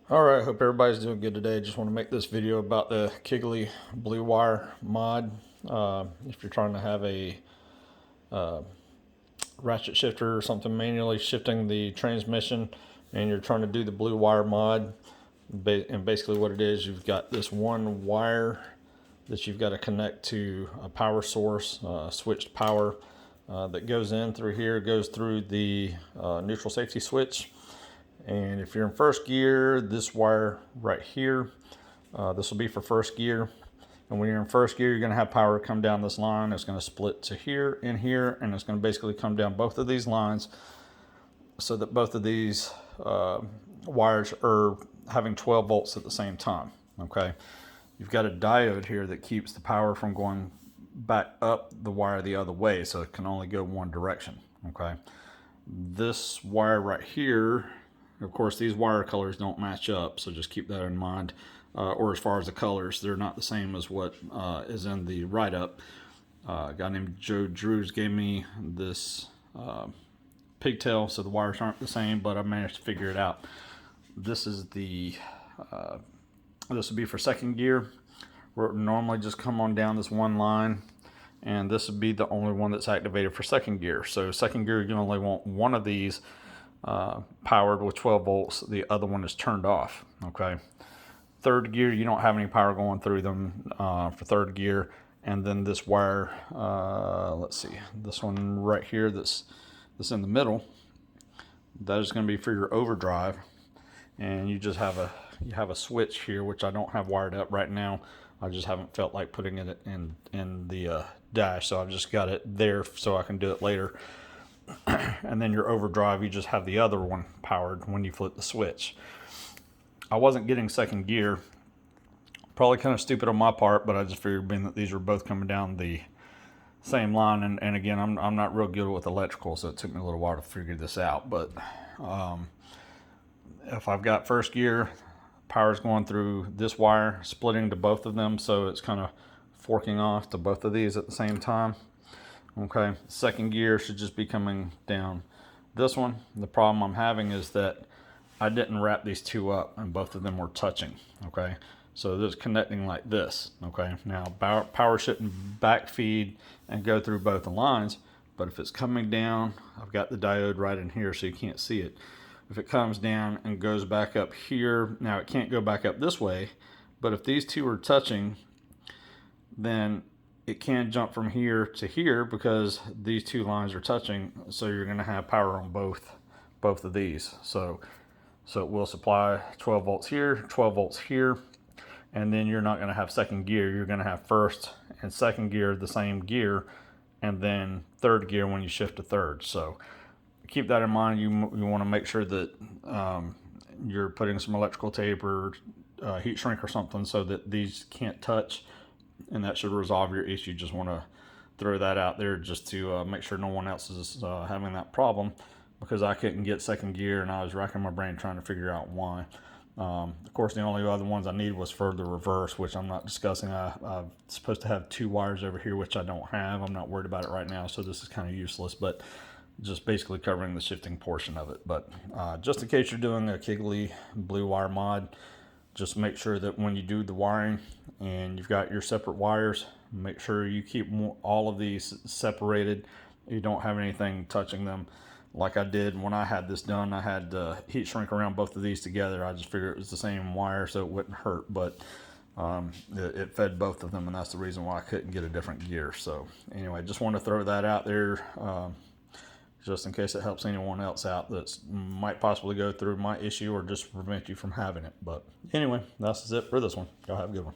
All right, hope everybody's doing good today. Just want to make this video about the Kiggly Blue Wire mod. If you're trying to have a ratchet shifter or something manually shifting the transmission and you're trying to do the Blue Wire mod, and basically what it is, you've got this one wire that you've got to connect to a power source, switched power that goes in through here, goes through the neutral safety switch. And if you're in first gear, this wire right here, this will be for first gear. And when you're in first gear, you're going to have power come down this line. It's going to split to here and here, and it's going to basically come down both of these lines so that both of these wires are having 12 volts at the same time. Okay, you've got a diode here that keeps the power from going back up the wire the other way, so it can only go one direction. Okay, this wire right here, of course, these wire colors don't match up, so just keep that in mind. Or as far as the colors, they're not the same as what is in the write-up. A guy named Joe Drews gave me this pigtail, so the wires aren't the same, but I managed to figure it out. This is the this would be for second gear, where it would normally just come on down this one line, and this would be the only one that's activated for second gear. So second gear, you only want one of these powered with 12 volts, the other one is turned off. Okay, third gear, you don't have any power going through them for third gear. And then this wire, let's see, this one right here that's in the middle, that is going to be for your overdrive. And you just have a switch here, which I don't have wired up right now. I just haven't felt like putting it in the dash, so I've just got it there so I can do it later. And then your overdrive, you just have the other one powered when you flip the switch. I wasn't getting second gear, probably kind of stupid on my part, but I just figured being that these were both coming down the same line, and again, I'm not real good with electrical, so it took me a little while to figure this out. But if I've got first gear, power's going through this wire, splitting to both of them, so it's kind of forking off to both of these at the same time. Okay, second gear should just be coming down this one. The problem I'm having is that I didn't wrap these two up and both of them were touching. Okay, so this is connecting like this. Okay, now power shouldn't back feed and go through both the lines, but if it's coming down, I've got the diode right in here so you can't see it. If it comes down and goes back up here, now it can't go back up this way, but if these two are touching, then it can jump from here to here because these two lines are touching, so you're going to have power on both of these. So it will supply 12 volts here, 12 volts here, and then you're not going to have second gear. You're going to have first and second gear the same gear, and then third gear when you shift to third. So keep that in mind. You want to make sure that you're putting some electrical tape or heat shrink or something so that these can't touch, and that should resolve your issue. Just want to throw that out there just to make sure no one else is having that problem, because I couldn't get second gear and I was racking my brain trying to figure out why. Of course, the only other ones I needed was for the reverse, which I'm not discussing. I'm supposed to have two wires over here, which I don't have. I'm not worried about it right now, so this is kind of useless, but just basically covering the shifting portion of it. But just in case you're doing a Kiggly Blue Wire mod, just make sure that when you do the wiring and you've got your separate wires, make sure you keep all of these separated. You don't have anything touching them. Like I did when I had this done, I had heat shrink around both of these together. I just figured it was the same wire so it wouldn't hurt, but it fed both of them, and that's the reason why I couldn't get a different gear. So anyway, just want to throw that out there just in case it helps anyone else out that might possibly go through my issue or just prevent you from having it. But anyway, that's it for this one. Y'all have a good one.